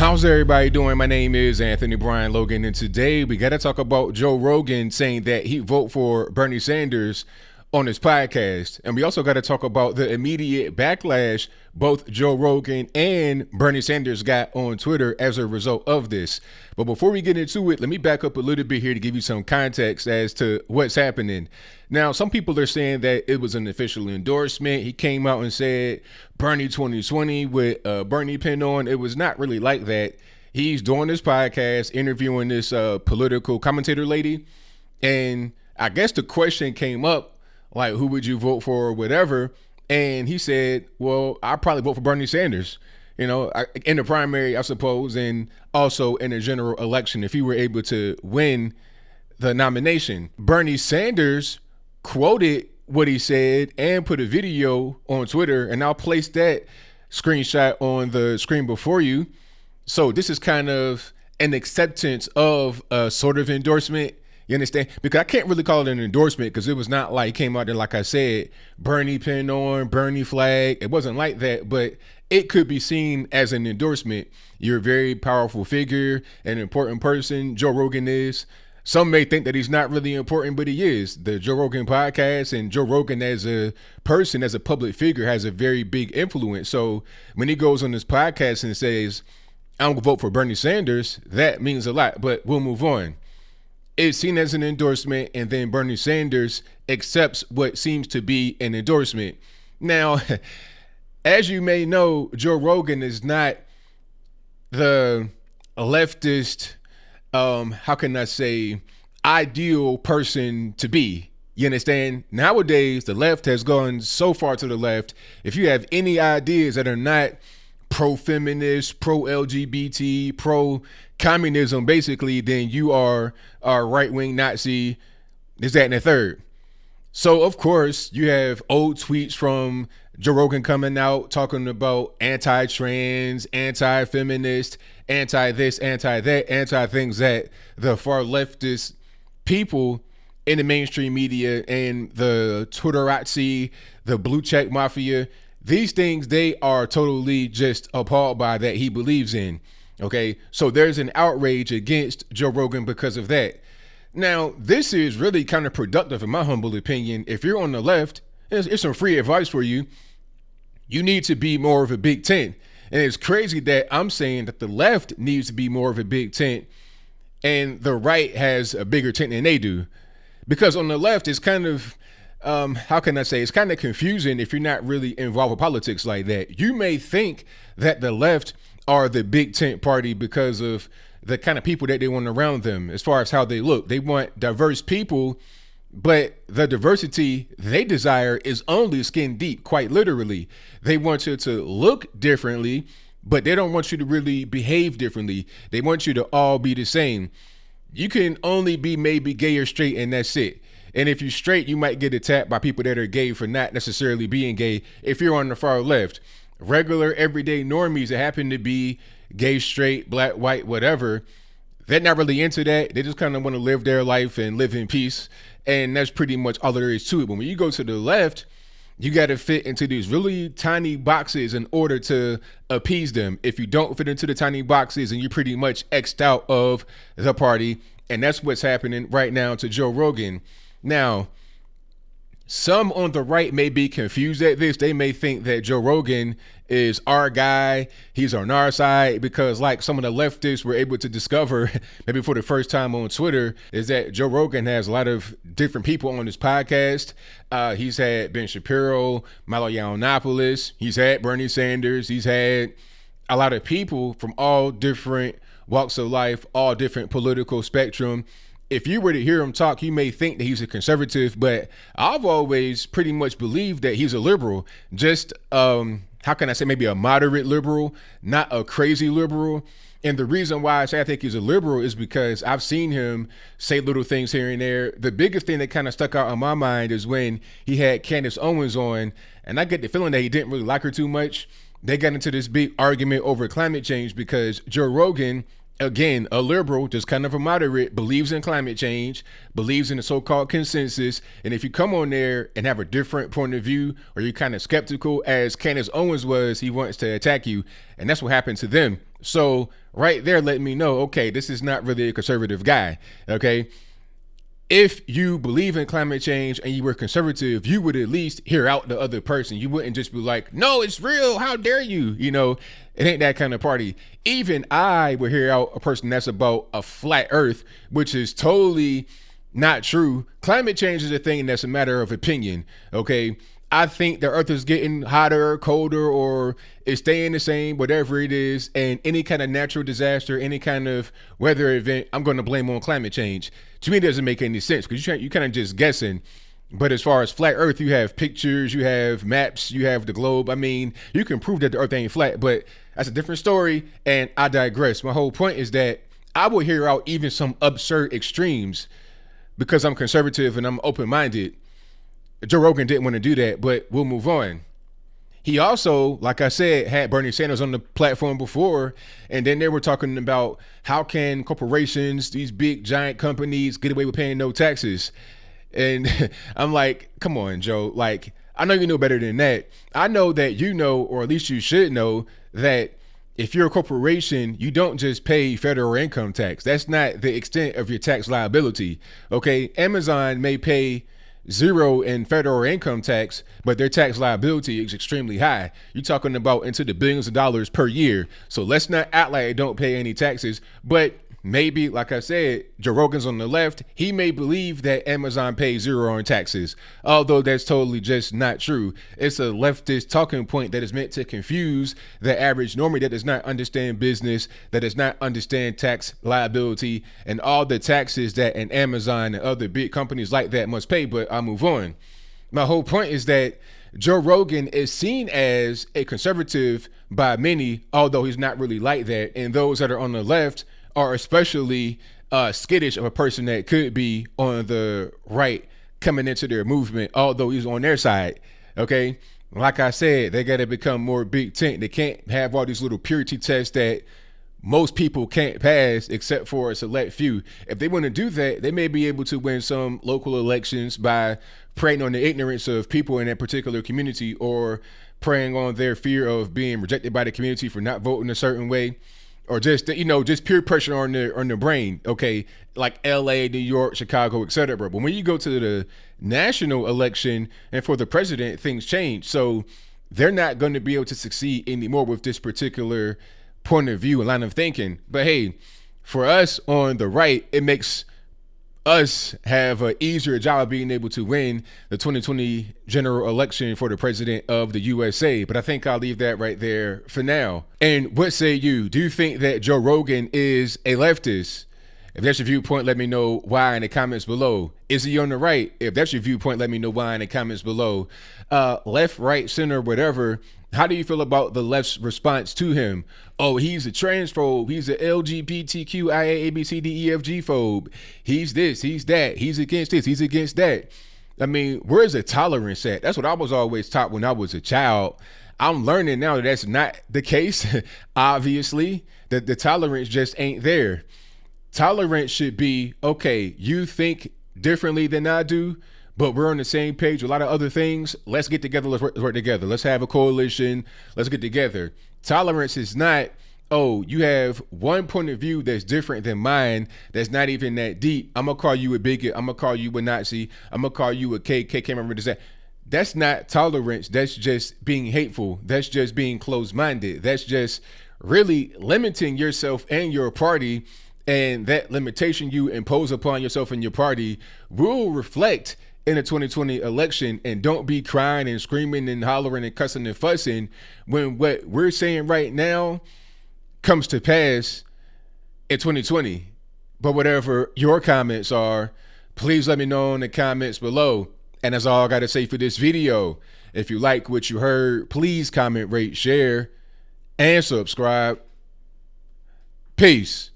How's everybody doing? My name is Anthony Brian Logan, and today we got to talk about Joe Rogan saying that he vote for Bernie Sanders on his podcast. And we also got to talk about the immediate backlash both Joe Rogan and Bernie Sanders got on Twitter as a result of this. But before we get into it, let me back up a little bit here to give you some context as to what's happening. Now, some people are saying that it was an official endorsement. He came out and said Bernie 2020 with Bernie pin on. It was not really like that. He's doing this podcast, interviewing this political commentator lady. And I guess the question came up, like, who would you vote for or whatever? And he said, well, I'd probably vote for Bernie Sanders, you know, in the primary, I suppose, and also in a general election if he were able to win the nomination. Bernie Sanders quoted what he said and put a video on Twitter, and I'll place that screenshot on the screen before you. So this is kind of an acceptance of a sort of endorsement. You understand? Because I can't really call it an endorsement because it was not like came out there, like I said, Bernie pin on, Bernie flag. It wasn't like that, but it could be seen as an endorsement. You're a very powerful figure, an important person. Joe Rogan is. Some may think that he's not really important, but he is. The Joe Rogan podcast and Joe Rogan as a person, as a public figure, has a very big influence. So when he goes on this podcast and says, I'm going to vote for Bernie Sanders, that means a lot, but we'll move on. It's seen as an endorsement, and then Bernie Sanders accepts what seems to be an endorsement. Now, as you may know, Joe Rogan is not the leftist, how can I say, ideal person to be. You understand? Nowadays, the left has gone so far to the left. If you have any ideas that are not pro-feminist, pro-LGBT, pro-communism, basically, then you are a right-wing Nazi, this, that, and the third. So, of course, you have old tweets from Joe Rogan coming out talking about anti-trans, anti-feminist, anti-this, anti-that, anti-things that the far leftist people in the mainstream media and the Twitterazzi, the blue check mafia, these things they are totally just appalled by that he believes in. Okay, so there's an outrage against Joe Rogan because of that. Now, this is really kind of productive, in my humble opinion. If you're on the left, it's some free advice for you. You need to be more of a big tent. And it's crazy that I'm saying that the left needs to be more of a big tent and the right has a bigger tent than they do. Because on the left, it's kind of, how can I say, it's kind of confusing if you're not really involved with politics like that. You may think that the left are the big tent party because of the kind of people that they want around them as far as how they look. They want diverse people, but the diversity they desire is only skin deep, quite literally. They want you to look differently, but they don't want you to really behave differently. They want you to all be the same. You can only be maybe gay or straight, and that's it. And if you're straight, you might get attacked by people that are gay for not necessarily being gay. If you're on the far left, regular everyday normies that happen to be gay, straight, black, white, whatever, they're not really into that. They just kind of want to live their life and live in peace. And that's pretty much all there is to it. But when you go to the left, you got to fit into these really tiny boxes in order to appease them. If you don't fit into the tiny boxes, and you're pretty much X'd out of the party. And that's what's happening right now to Joe Rogan. Now, some on the right may be confused at this. They may think that Joe Rogan is our guy. He's on our side because, like some of the leftists were able to discover maybe for the first time on Twitter, is that Joe Rogan has a lot of different people on his podcast. He's had Ben Shapiro, Milo Yiannopoulos. He's had Bernie Sanders. He's had a lot of people from all different walks of life, all different political spectrum. If you were to hear him talk, you may think that he's a conservative, but I've always pretty much believed that he's a liberal. Just, how can I say, maybe a moderate liberal, not a crazy liberal. And the reason why I say I think he's a liberal is because I've seen him say little things here and there. The biggest thing that kind of stuck out in my mind is when he had Candace Owens on, and I get the feeling that he didn't really like her too much. They got into this big argument over climate change because Joe Rogan, again, a liberal, just kind of a moderate, believes in climate change, believes in the so-called consensus. And if you come on there and have a different point of view, or you're kind of skeptical, as Candace Owens was, he wants to attack you. And that's what happened to them. So right there, let me know, okay, this is not really a conservative guy. Okay. If you believe in climate change and you were conservative, you would at least hear out the other person. You wouldn't just be like, no, it's real. How dare you? You know, it ain't that kind of party. Even I would hear out a person that's about a flat earth, which is totally not true. Climate change is a thing that's a matter of opinion. Okay. I think the earth is getting hotter, colder, or it's staying the same, whatever it is. And any kind of natural disaster, any kind of weather event, I'm going to blame on climate change. To me, it doesn't make any sense because you kind of just guessing. But as far as flat earth, you have pictures, you have maps, you have the globe. I mean, you can prove that the earth ain't flat, but that's a different story. And I digress. My whole point is that I will hear out even some absurd extremes because I'm conservative and I'm open-minded. Joe Rogan didn't want to do that, but we'll move on. He also, like I said, had Bernie Sanders on the platform before, and then they were talking about how can corporations, these big giant companies, get away with paying no taxes. And I'm like, come on, Joe. Like, I know you know better than that. I know that you know, or at least you should know, that if you're a corporation, you don't just pay federal income tax. That's not the extent of your tax liability. Okay, Amazon may pay zero in federal income tax, but their tax liability is extremely high. You're talking about into the billions of dollars per year. So let's not act like they don't pay any taxes. But maybe, like I said, Joe Rogan's on the left. He may believe that Amazon pays zero in taxes, although that's totally just not true. It's a leftist talking point that is meant to confuse the average normie that does not understand business, that does not understand tax liability, and all the taxes that an Amazon and other big companies like that must pay. But I'll move on. My whole point is that Joe Rogan is seen as a conservative by many, although he's not really like that. And those that are on the left are especially skittish of a person that could be on the right coming into their movement, although he's on their side. Okay. Like I said, they got to become more big tent. They can't have all these little purity tests that most people can't pass except for a select few. If they want to do that, they may be able to win some local elections by preying on the ignorance of people in that particular community, or preying on their fear of being rejected by the community for not voting a certain way, or just, you know, just peer pressure on their brain. Okay, like LA, New York, Chicago, etc. But when you go to the national election and for the president, things change. So they're not going to be able to succeed anymore with this particular point of view and line of thinking. But hey, for us on the right, it makes us have an easier job of being able to win the 2020 general election for the president of the USA. But I think I'll leave that right there for now. And what say you? Do you think that Joe Rogan is a leftist? If that's your viewpoint, let me know why in the comments below. Is he on the right? If that's your viewpoint, let me know why in the comments below. Left, right, center, whatever. How do you feel about the left's response to him? Oh, he's a transphobe. He's a LGBTQIA ABCDEFG phobe. He's this, he's that. He's against this, he's against that. I mean, where's the tolerance at? That's what I was always taught when I was a child. I'm learning now that that's not the case. Obviously, that the tolerance just ain't there. Tolerance should be, okay, you think differently than I do, but we're on the same page with a lot of other things. Let's get together. Let's work together. Let's have a coalition. Let's get together. Tolerance is not, oh, you have one point of view that's different than mine, that's not even that deep. I'm going to call you a bigot. I'm going to call you a Nazi. I'm going to call you a KKK member. That's not tolerance. That's just being hateful. That's just being closed-minded. That's just really limiting yourself and your party. And that limitation you impose upon yourself and your party will reflect in the 2020 election. And don't be crying and screaming and hollering and cussing and fussing when what we're saying right now comes to pass in 2020. But whatever your comments are, please let me know in the comments below. And that's all I got to say for this video. If you like what you heard, please comment, rate, share, and subscribe. Peace.